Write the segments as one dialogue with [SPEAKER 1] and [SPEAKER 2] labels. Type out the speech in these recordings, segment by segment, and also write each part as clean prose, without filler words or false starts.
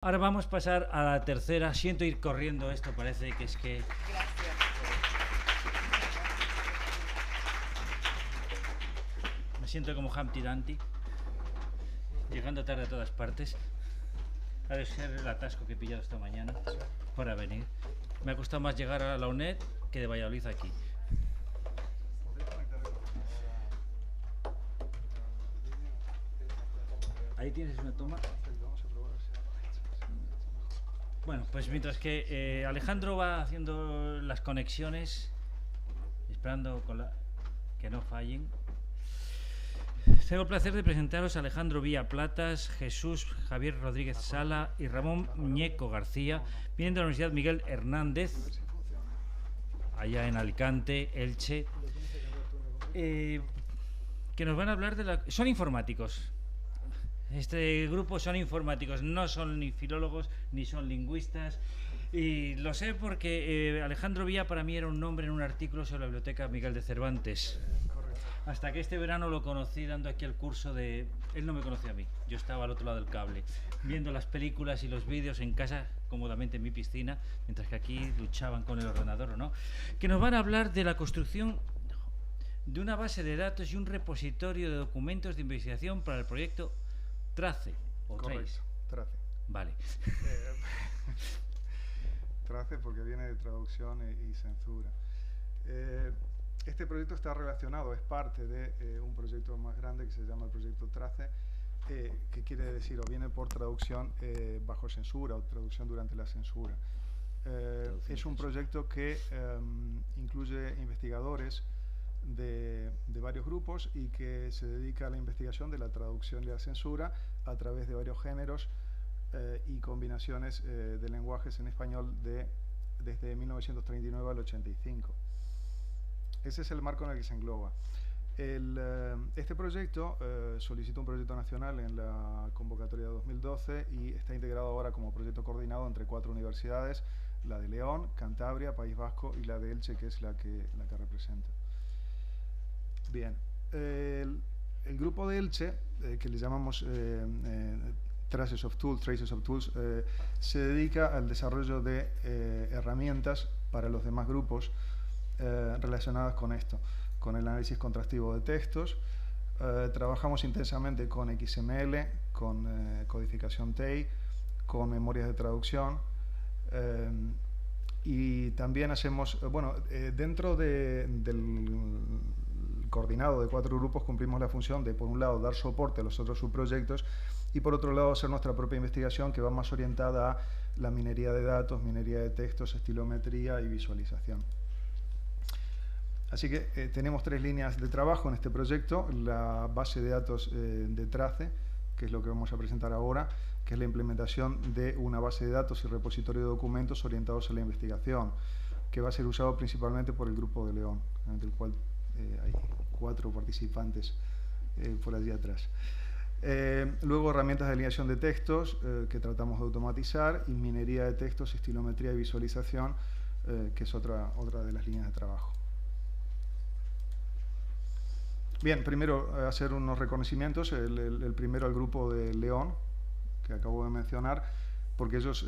[SPEAKER 1] Ahora vamos a pasar a la tercera. Siento ir corriendo esto, parece que es que...
[SPEAKER 2] Gracias.
[SPEAKER 1] Me siento como Humpty Dumpty, llegando tarde a todas partes. Ha de ser el atasco que he pillado esta mañana para venir. Me ha costado más llegar a la UNED que de Valladolid aquí. Ahí tienes una toma. Bueno, pues mientras que Alejandro va haciendo las conexiones, esperando que no fallen, tengo el placer de presentaros a Alejandro Villa Platas, Jesús Javier Rodríguez Sala y Ramón Muñeco García. Vienen de la Universidad Miguel Hernández, allá en Alicante, Elche, que nos van a hablar de la... Son informáticos. Este grupo son informáticos, no son ni filólogos ni son lingüistas. Y lo sé porque Alejandro Villa para mí era un nombre en un artículo sobre la Biblioteca Miguel de Cervantes. Hasta que este verano lo conocí dando aquí el curso de... Él no me conocía a mí, yo estaba al otro lado del cable, viendo las películas y los vídeos en casa, cómodamente en mi piscina, mientras que aquí luchaban con el ordenador, ¿o no? Que nos van a hablar de la construcción de una base de datos y un repositorio de documentos de investigación para el proyecto TRACE. ¿O
[SPEAKER 3] Correcto, TRACE.
[SPEAKER 1] Vale.
[SPEAKER 3] TRACE porque viene de traducción y censura. Este proyecto está relacionado, es parte de un proyecto más grande que se llama el proyecto TRACE, que quiere decir, o viene por traducción bajo censura o traducción durante la censura. Es un proyecto que incluye investigadores de varios grupos y que se dedica a la investigación de la traducción y la censura a través de varios géneros y combinaciones de lenguajes en español desde 1939 al 85. Ese es el marco en el que se engloba. Este proyecto solicitó un proyecto nacional en la convocatoria de 2012 y está integrado ahora como proyecto coordinado entre 4 universidades, la de León, Cantabria, País Vasco y la de Elche, que es la que representa. Bien, el grupo de Elche, que le llamamos Traces of Tools, se dedica al desarrollo de herramientas para los demás grupos relacionadas con esto, con el análisis contrastivo de textos. Trabajamos intensamente con XML, con codificación TEI, con memorias de traducción, y también hacemos, dentro del coordinado de 4 grupos cumplimos la función de, por un lado, dar soporte a los otros subproyectos y, por otro lado, hacer nuestra propia investigación que va más orientada a la minería de datos, minería de textos, estilometría y visualización. Así que tenemos 3 líneas de trabajo en este proyecto: la base de datos de TRACE, que es lo que vamos a presentar ahora, que es la implementación de una base de datos y repositorio de documentos orientados a la investigación, que va a ser usado principalmente por el Grupo de León, entre el cual hay 4 participantes por allí atrás. Luego herramientas de alineación de textos que tratamos de automatizar, y minería de textos, estilometría y visualización, que es otra de las líneas de trabajo. Bien, primero hacer unos reconocimientos. El primero al grupo de León, que acabo de mencionar, porque ellos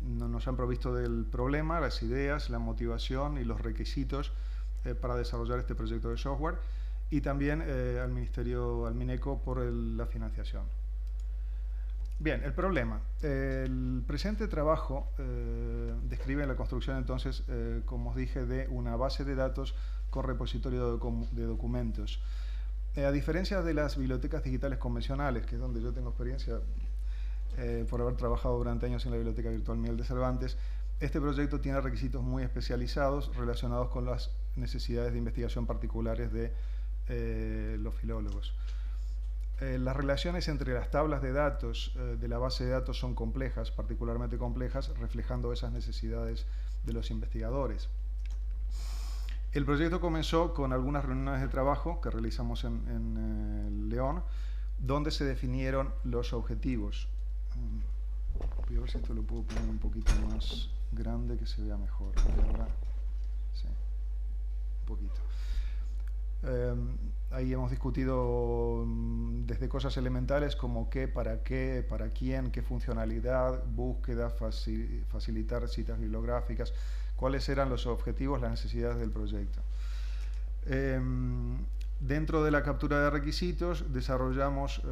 [SPEAKER 3] nos han provisto del problema, las ideas, la motivación y los requisitos para desarrollar este proyecto de software, y también al Ministerio, al Mineco, por la financiación. Bien, el problema. El presente trabajo describe la construcción, entonces, como os dije, de una base de datos con repositorio de documentos. A diferencia de las bibliotecas digitales convencionales, que es donde yo tengo experiencia por haber trabajado durante años en la Biblioteca Virtual Miguel de Cervantes, este proyecto tiene requisitos muy especializados relacionados con las necesidades de investigación particulares de los filólogos. Las relaciones entre las tablas de datos de la base de datos son complejas, particularmente complejas, reflejando esas necesidades de los investigadores. El proyecto comenzó con algunas reuniones de trabajo que realizamos en León, donde se definieron los objetivos. Voy a ver si esto lo puedo poner un poquito más grande, que se vea mejor. Ahora, sí, un poquito. Ahí hemos discutido desde cosas elementales como qué, para quién, qué funcionalidad, búsqueda, facilitar citas bibliográficas, cuáles eran los objetivos, las necesidades del proyecto. Dentro de la captura de requisitos desarrollamos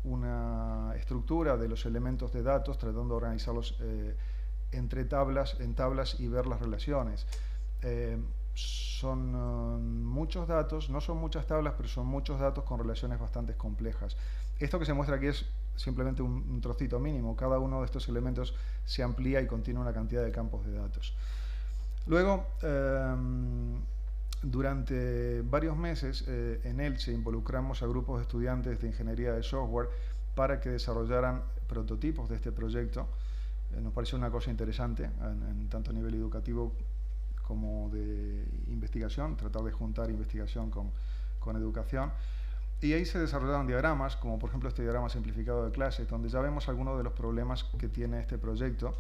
[SPEAKER 3] una estructura de los elementos de datos, tratando de organizarlos en tablas y ver las relaciones. Son muchos datos, no son muchas tablas, pero son muchos datos con relaciones bastante complejas. Esto que se muestra aquí es simplemente un trocito mínimo. Cada uno de estos elementos se amplía y contiene una cantidad de campos de datos. Luego, durante varios meses en Elche involucramos a grupos de estudiantes de ingeniería de software para que desarrollaran prototipos de este proyecto. Nos pareció una cosa interesante, tanto a nivel educativo como de investigación, tratar de juntar investigación con educación. Y ahí se desarrollaron diagramas, como por ejemplo este diagrama simplificado de clases, donde ya vemos algunos de los problemas que tiene este proyecto.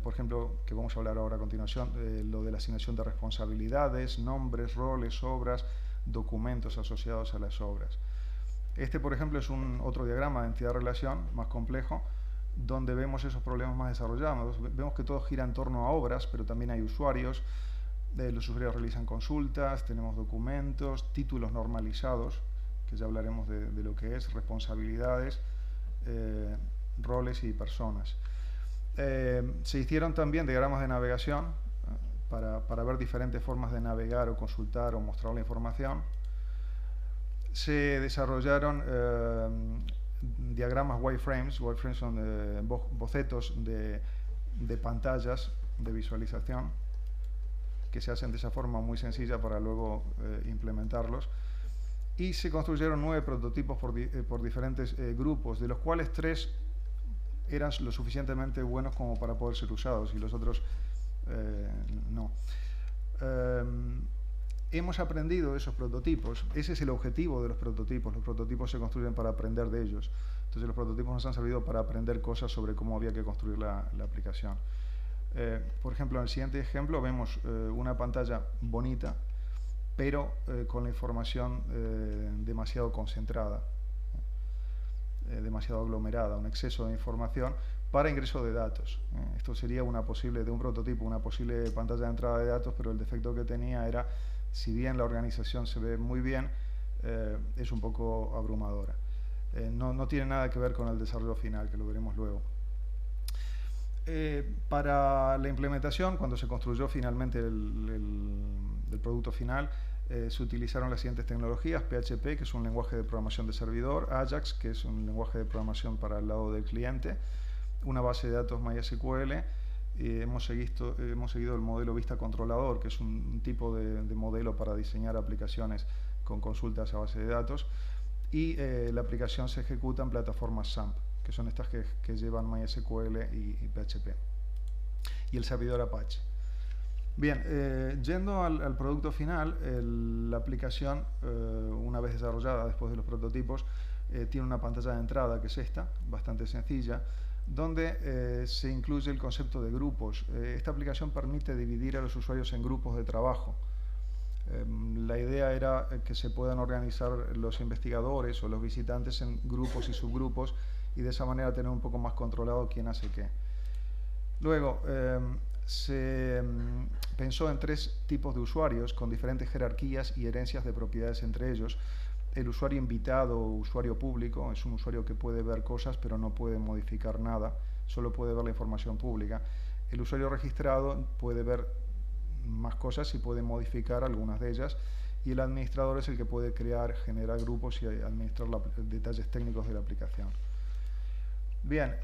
[SPEAKER 3] Por ejemplo, que vamos a hablar ahora a continuación, lo de la asignación de responsabilidades, nombres, roles, obras, documentos asociados a las obras. Este, por ejemplo, es otro diagrama de entidad-relación más complejo, donde vemos esos problemas más desarrollados. Vemos que todo gira en torno a obras, pero también hay usuarios. Los usuarios realizan consultas, tenemos documentos, títulos normalizados, que ya hablaremos de lo que es, responsabilidades, roles y personas. Se hicieron también diagramas de navegación para ver diferentes formas de navegar o consultar o mostrar la información. Se desarrollaron diagramas wireframes. Wireframes son bocetos de pantallas de visualización que se hacen de esa forma muy sencilla para luego implementarlos. Y se construyeron 9 prototipos por diferentes grupos, de los cuales 3 eran lo suficientemente buenos como para poder ser usados y los otros no. Hemos aprendido de esos prototipos. Ese es el objetivo de los prototipos. Los prototipos se construyen para aprender de ellos. Entonces los prototipos nos han servido para aprender cosas sobre cómo había que construir la aplicación. Por ejemplo, en el siguiente ejemplo vemos una pantalla bonita, pero con la información demasiado concentrada, demasiado aglomerada, un exceso de información para ingreso de datos. Esto sería de un prototipo, una posible pantalla de entrada de datos, pero el defecto que tenía era, si bien la organización se ve muy bien, es un poco abrumadora. No tiene nada que ver con el desarrollo final, que lo veremos luego. Para la implementación, cuando se construyó finalmente el producto final, se utilizaron las siguientes tecnologías: PHP, que es un lenguaje de programación de servidor; Ajax, que es un lenguaje de programación para el lado del cliente; una base de datos MySQL. Hemos seguido el modelo Vista Controlador, que es un tipo de modelo para diseñar aplicaciones con consultas a base de datos, y la aplicación se ejecuta en plataformas SAMP, que son estas que llevan MySQL y PHP, y el servidor Apache. Bien, yendo al producto final, la aplicación, una vez desarrollada después de los prototipos, tiene una pantalla de entrada, que es esta, bastante sencilla, donde se incluye el concepto de grupos. Esta aplicación permite dividir a los usuarios en grupos de trabajo. La idea era que se puedan organizar los investigadores o los visitantes en grupos y subgrupos, y de esa manera tener un poco más controlado quién hace qué. Luego, se pensó en 3 tipos de usuarios con diferentes jerarquías y herencias de propiedades entre ellos. El usuario invitado o usuario público es un usuario que puede ver cosas pero no puede modificar nada, solo puede ver la información pública. El usuario registrado puede ver más cosas y puede modificar algunas de ellas, y el administrador es el que puede crear, generar grupos y administrar detalles técnicos de la aplicación. Bien,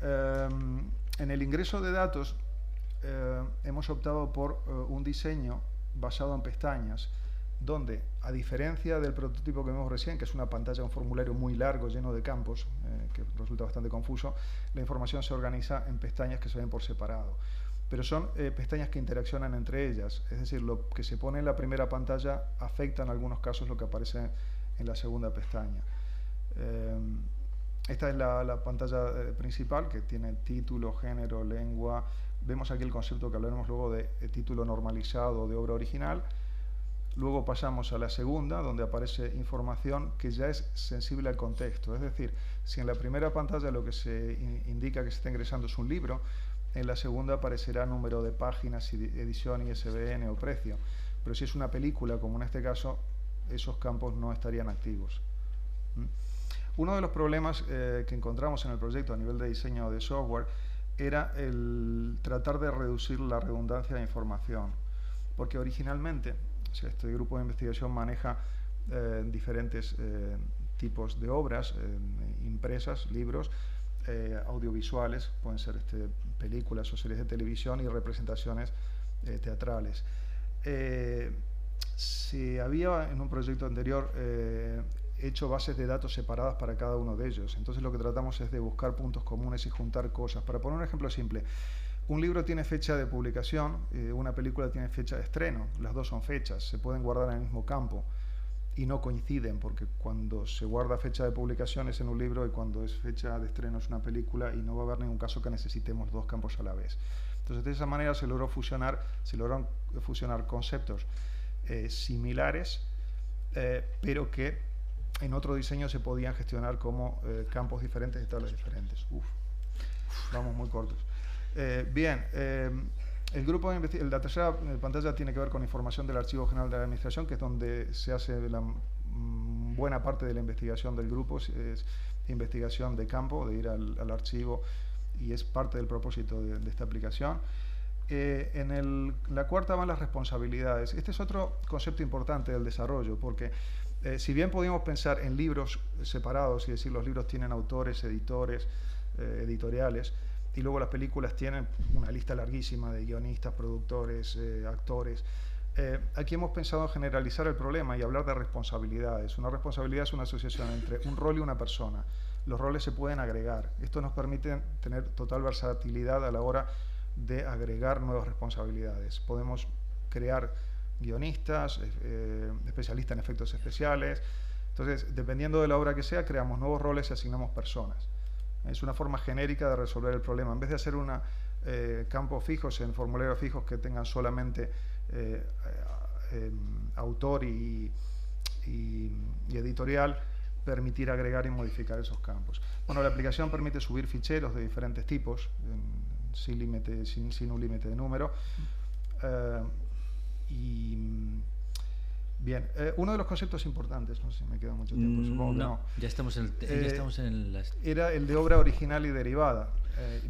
[SPEAKER 3] en el ingreso de datos hemos optado por un diseño basado en pestañas, donde, a diferencia del prototipo que vimos recién, que es una pantalla, un formulario muy largo lleno de campos, que resulta bastante confuso, la información se organiza en pestañas que se ven por separado. Pero son pestañas que interaccionan entre ellas, es decir, lo que se pone en la primera pantalla afecta en algunos casos lo que aparece en la segunda pestaña. Esta es la pantalla principal, que tiene título, género, lengua. Vemos aquí el concepto que hablaremos luego de título normalizado de obra original. Luego pasamos a la segunda, donde aparece información que ya es sensible al contexto. Es decir, si en la primera pantalla lo que se indica que se está ingresando es un libro, en la segunda aparecerá número de páginas, edición, ISBN o precio. Pero si es una película, como en este caso, esos campos no estarían activos. Uno de los problemas que encontramos en el proyecto a nivel de diseño de software era el tratar de reducir la redundancia de información. Porque originalmente, o sea, este grupo de investigación maneja diferentes tipos de obras impresas, libros, audiovisuales, pueden ser películas o series de televisión y representaciones teatrales. Se había en un proyecto anterior hecho bases de datos separadas para cada uno de ellos. Entonces lo que tratamos es de buscar puntos comunes y juntar cosas. Para poner un ejemplo simple, un libro tiene fecha de publicación, una película tiene fecha de estreno, las dos son fechas, se pueden guardar en el mismo campo y no coinciden, porque cuando se guarda fecha de publicación es en un libro y cuando es fecha de estreno es una película, y no va a haber ningún caso que necesitemos dos campos a la vez. Entonces de esa manera se lograron fusionar conceptos similares, pero que en otro diseño se podían gestionar como campos diferentes y tablas diferentes. Vamos muy cortos. Bien, el grupo de la tercera pantalla tiene que ver con información del Archivo General de la Administración, que es donde se hace la buena parte de la investigación del grupo, es investigación de campo, de ir al archivo, y es parte del propósito de esta aplicación. En la cuarta van las responsabilidades. Este es otro concepto importante del desarrollo, porque si bien podíamos pensar en libros separados y decir los libros tienen autores, editores, editoriales, y luego las películas tienen una lista larguísima de guionistas, productores, actores. Aquí hemos pensado en generalizar el problema y hablar de responsabilidades. Una responsabilidad es una asociación entre un rol y una persona. Los roles se pueden agregar. Esto nos permite tener total versatilidad a la hora de agregar nuevas responsabilidades. Podemos crear guionistas, especialistas en efectos especiales. Entonces, dependiendo de la obra que sea, creamos nuevos roles y asignamos personas. Es una forma genérica de resolver el problema. En vez de hacer campos fijos, en formularios fijos que tengan solamente autor y editorial, permitir agregar y modificar esos campos. Bueno, la aplicación permite subir ficheros de diferentes tipos, sin un límite de número. Bien, uno de los conceptos importantes, no sé si me queda mucho tiempo, supongo que no.
[SPEAKER 1] Ya estamos en
[SPEAKER 3] era el de obra original y derivada.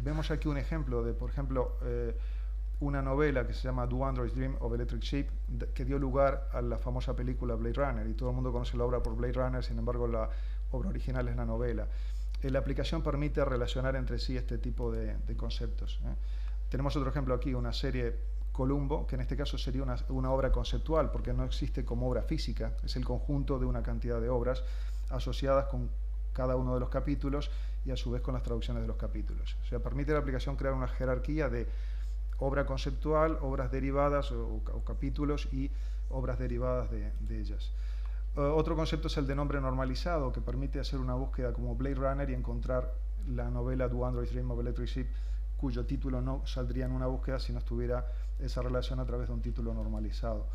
[SPEAKER 3] Vemos aquí un ejemplo de, por ejemplo, una novela que se llama Do Androids Dream of Electric Sheep, que dio lugar a la famosa película Blade Runner, y todo el mundo conoce la obra por Blade Runner, sin embargo la obra original es la novela. La aplicación permite relacionar entre sí este tipo de conceptos. Tenemos otro ejemplo aquí, una serie Columbo, que en este caso sería una obra conceptual, porque no existe como obra física, es el conjunto de una cantidad de obras asociadas con cada uno de los capítulos y a su vez con las traducciones de los capítulos. O sea, permite a la aplicación crear una jerarquía de obra conceptual, obras derivadas o capítulos y obras derivadas de ellas. Otro concepto es el de nombre normalizado, que permite hacer una búsqueda como Blade Runner y encontrar la novela Do Androids Dream of Electric Sheep, cuyo título no saldría en una búsqueda si no estuviera esa relación a través de un título normalizado.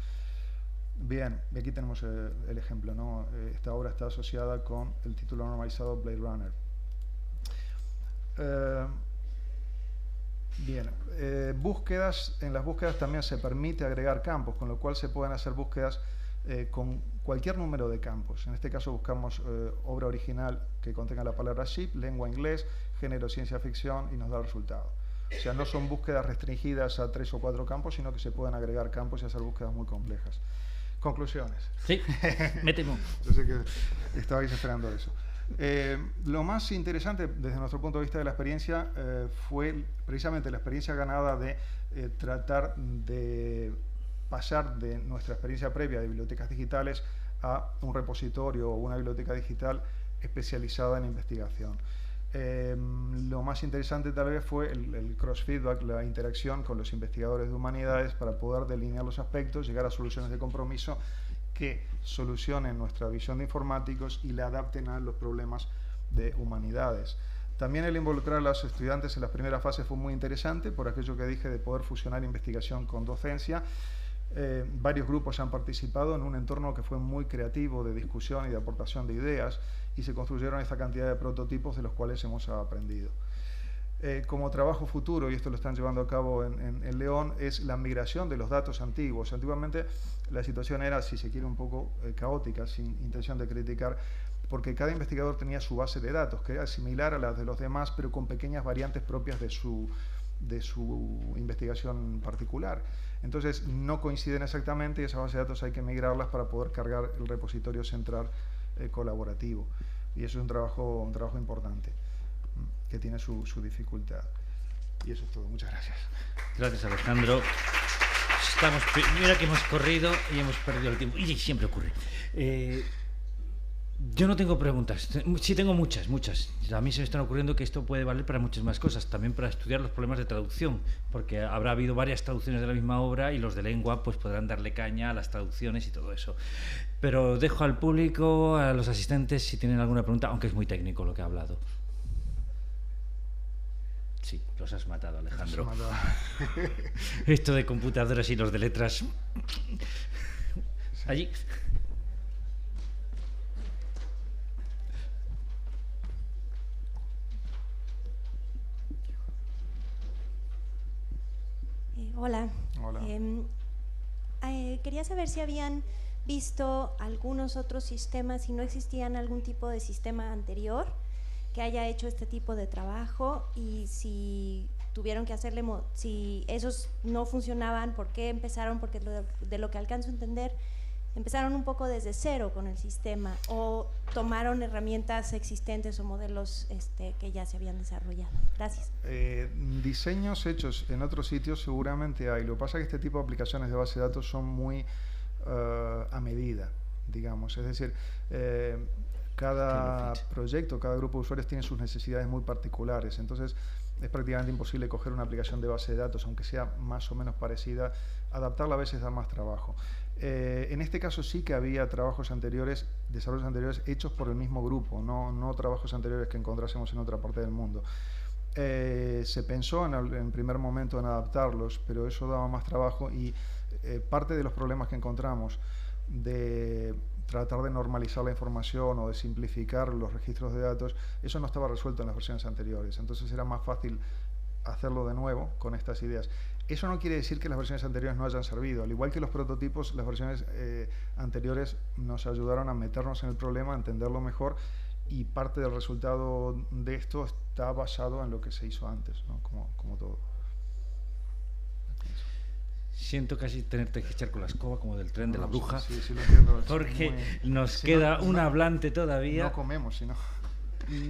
[SPEAKER 3] Bien, aquí tenemos el ejemplo, ¿no? Esta obra está asociada con el título normalizado Blade Runner. Bien, en las búsquedas también se permite agregar campos, con lo cual se pueden hacer búsquedas con cualquier número de campos. En este caso buscamos obra original que contenga la palabra ship, lengua inglés, género ciencia ficción, y nos da el resultado. O sea, no son búsquedas restringidas a 3 o 4 campos, sino que se pueden agregar campos y hacer búsquedas muy complejas. Conclusiones.
[SPEAKER 1] Sí, me temo.
[SPEAKER 3] Yo sé que estabais esperando eso. Lo más interesante desde nuestro punto de vista de la experiencia fue precisamente la experiencia ganada de tratar de pasar de nuestra experiencia previa de bibliotecas digitales a un repositorio o una biblioteca digital especializada en investigación. Lo más interesante tal vez fue el cross-feedback, la interacción con los investigadores de humanidades para poder delinear los aspectos, llegar a soluciones de compromiso que solucionen nuestra visión de informáticos y la adapten a los problemas de humanidades. También el involucrar a los estudiantes en las primeras fases fue muy interesante por aquello que dije de poder fusionar investigación con docencia. Varios grupos han participado en un entorno que fue muy creativo de discusión y de aportación de ideas, y se construyeron esta cantidad de prototipos de los cuales hemos aprendido. Como trabajo futuro, y esto lo están llevando a cabo en León, es la migración de los datos antiguos. Antiguamente la situación era, si se quiere, un poco caótica, sin intención de criticar, porque cada investigador tenía su base de datos, que era similar a la de los demás, pero con pequeñas variantes propias de su investigación particular. Entonces no coinciden exactamente, y esas bases de datos hay que migrarlas para poder cargar el repositorio central colaborativo. Y eso es un trabajo importante, que tiene su dificultad. Y eso es todo. Muchas gracias.
[SPEAKER 1] Gracias, Alejandro. Mira que hemos corrido y hemos perdido el tiempo. Y siempre ocurre. Yo no tengo preguntas. Sí tengo muchas. A mí se me están ocurriendo que esto puede valer para muchas más cosas. También para estudiar los problemas de traducción, porque habrá habido varias traducciones de la misma obra y los de lengua pues podrán darle caña a las traducciones y todo eso. Pero dejo al público, a los asistentes, si tienen alguna pregunta, aunque es muy técnico lo que ha hablado. Sí, los has matado, Alejandro. Esto de computadoras y los de letras. Allí.
[SPEAKER 2] Hola.
[SPEAKER 3] Hola.
[SPEAKER 2] Quería saber si habían visto algunos otros sistemas, si no existían algún tipo de sistema anterior que haya hecho este tipo de trabajo, y si tuvieron que hacerle, si esos no funcionaban, ¿por qué empezaron? Porque de lo que alcanzo a entender, empezaron un poco desde cero con el sistema, o tomaron herramientas existentes o modelos que ya se habían desarrollado. Gracias.
[SPEAKER 3] Diseños hechos en otros sitios seguramente hay. Lo que pasa es que este tipo de aplicaciones de base de datos son muy a medida, digamos. Es decir, cada proyecto, cada grupo de usuarios tiene sus necesidades muy particulares. Entonces es prácticamente imposible coger una aplicación de base de datos, aunque sea más o menos parecida. Adaptarla a veces da más trabajo. En este caso sí que había trabajos anteriores, desarrollos anteriores hechos por el mismo grupo, no trabajos anteriores que encontrásemos en otra parte del mundo. Se pensó en primer momento en adaptarlos, pero eso daba más trabajo, y parte de los problemas que encontramos de tratar de normalizar la información o de simplificar los registros de datos, eso no estaba resuelto en las versiones anteriores. Entonces era más fácil hacerlo de nuevo con estas ideas. Eso no quiere decir que las versiones anteriores no hayan servido. Al igual que los prototipos, las versiones anteriores nos ayudaron a meternos en el problema, a entenderlo mejor, y parte del resultado de esto está basado en lo que se hizo antes, ¿no? Como todo.
[SPEAKER 1] Siento casi tenerte que echar con la escoba, como del tren de la bruja.
[SPEAKER 3] Sí, lo entiendo.
[SPEAKER 1] Porque nos queda un hablante todavía.
[SPEAKER 3] No comemos, sino...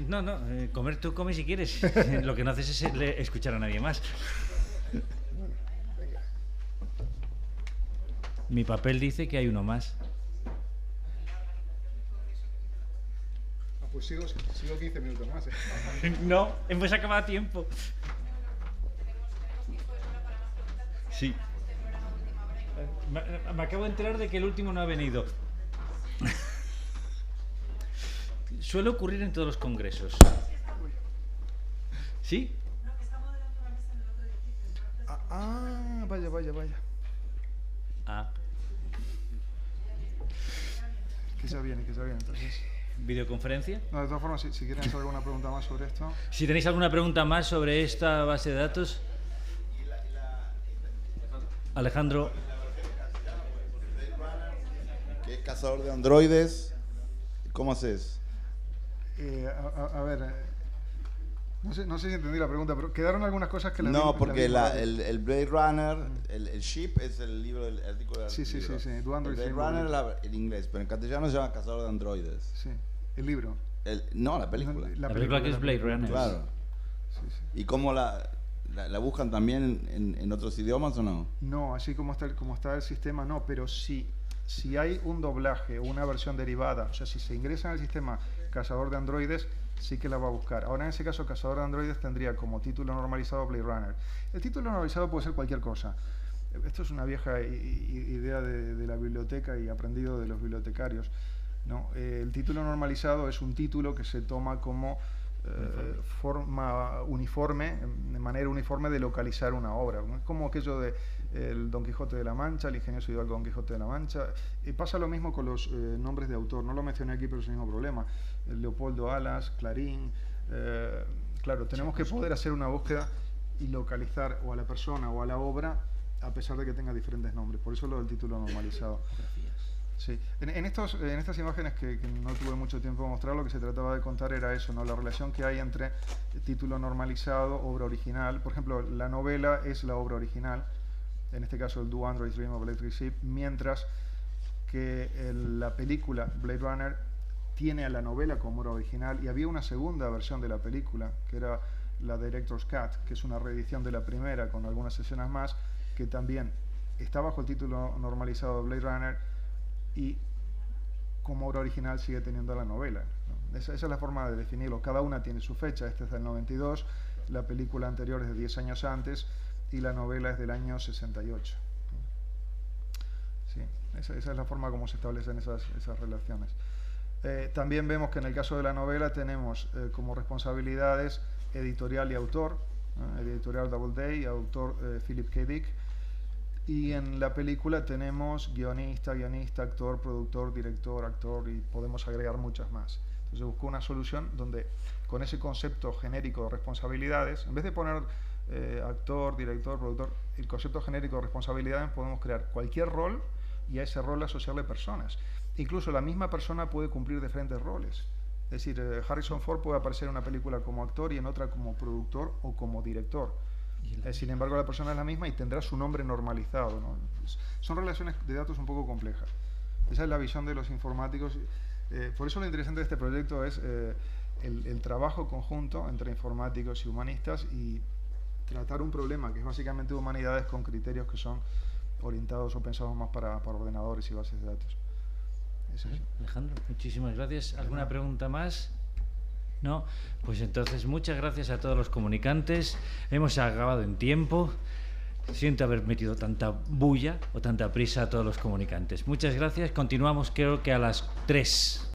[SPEAKER 1] No, comer tú comes si quieres. Lo que no haces es escuchar a nadie más. Mi papel dice que hay uno más.
[SPEAKER 3] Pues sigo 15 minutos más.
[SPEAKER 1] No, hemos acabado a tiempo. Sí. Me acabo de enterar de que el último no ha venido. Suele ocurrir en todos los congresos. ¿Sí?
[SPEAKER 3] Vaya. Que ya viene, entonces.
[SPEAKER 1] ¿Videoconferencia?
[SPEAKER 3] No, de todas formas, si quieren hacer alguna pregunta más sobre esto.
[SPEAKER 1] Si tenéis alguna pregunta más sobre esta base de datos. Alejandro.
[SPEAKER 4] ¿Qué es cazador de androides? ¿Cómo haces?
[SPEAKER 3] A ver, no sé si entendí la pregunta, pero quedaron algunas cosas que...
[SPEAKER 4] No, porque el Blade Runner, el Ship es el libro, el artículo del
[SPEAKER 3] Sí.
[SPEAKER 4] el Blade Runner en inglés, pero en castellano se llama Cazador de androides.
[SPEAKER 3] Sí, el libro.
[SPEAKER 4] No, la película.
[SPEAKER 1] La película que es Blade Runner.
[SPEAKER 4] Claro.
[SPEAKER 3] Sí.
[SPEAKER 4] ¿Y cómo la buscan también en otros idiomas o no?
[SPEAKER 3] No, así como está el sistema, no, pero si hay un doblaje o una versión derivada, o sea, si se ingresa en el sistema Cazador de Androides, sí que la va a buscar. Ahora, en ese caso, Cazador de Androides tendría como título normalizado Blade Runner. El título normalizado puede ser cualquier cosa. Esto es una vieja idea de la biblioteca y aprendido de los bibliotecarios, ¿no? El título normalizado es un título que se toma como forma uniforme, de manera uniforme de localizar una obra. Es como aquello de el Don Quijote de la Mancha, el ingenioso hidalgo Don Quijote de la Mancha. Y pasa lo mismo con los nombres de autor. No lo mencioné aquí, pero es el mismo problema. Leopoldo Alas, Clarín. Claro, tenemos que poder hacer una búsqueda y localizar o a la persona o a la obra a pesar de que tenga diferentes nombres. Por eso lo del título normalizado. Sí. En estas imágenes que no tuve mucho tiempo de mostrar, lo que se trataba de contar era eso, ¿no? La relación que hay entre título normalizado, obra original. Por ejemplo, la novela es la obra original, en este caso el Do Androids Dream of Electric Sheep, mientras que la película Blade Runner tiene a la novela como obra original, y había una segunda versión de la película, que era la Director's Cut, que es una reedición de la primera con algunas escenas más, que también está bajo el título normalizado de Blade Runner, y como obra original sigue teniendo la novela, ¿no? Esa es la forma de definirlo. Cada una tiene su fecha. Esta es del 92, la película anterior es de 10 años antes y la novela es del año 68. Sí, esa es la forma como se establecen esas relaciones. También vemos que en el caso de la novela tenemos como responsabilidades editorial y autor, editorial Doubleday y autor Philip K. Dick. Y en la película tenemos guionista, actor, productor, director, actor, y podemos agregar muchas más. Entonces buscó una solución donde con ese concepto genérico de responsabilidades, en vez de poner actor, director, productor, el concepto genérico de responsabilidades, podemos crear cualquier rol y a ese rol asociarle personas. Incluso la misma persona puede cumplir diferentes roles. Es decir, Harrison Ford puede aparecer en una película como actor y en otra como productor o como director. Sin embargo, la persona es la misma y tendrá su nombre normalizado, ¿no? Son relaciones de datos un poco complejas. Esa es la visión de los informáticos. Por eso lo interesante de este proyecto es el trabajo conjunto entre informáticos y humanistas y tratar un problema que es básicamente de humanidades con criterios que son orientados o pensados más para ordenadores y bases de datos. Es eso.
[SPEAKER 1] Alejandro, muchísimas gracias. ¿Alguna pregunta más? No, pues entonces muchas gracias a todos los comunicantes. Hemos acabado en tiempo. Siento haber metido tanta bulla o tanta prisa a todos los comunicantes. Muchas gracias. Continuamos creo que a las 3.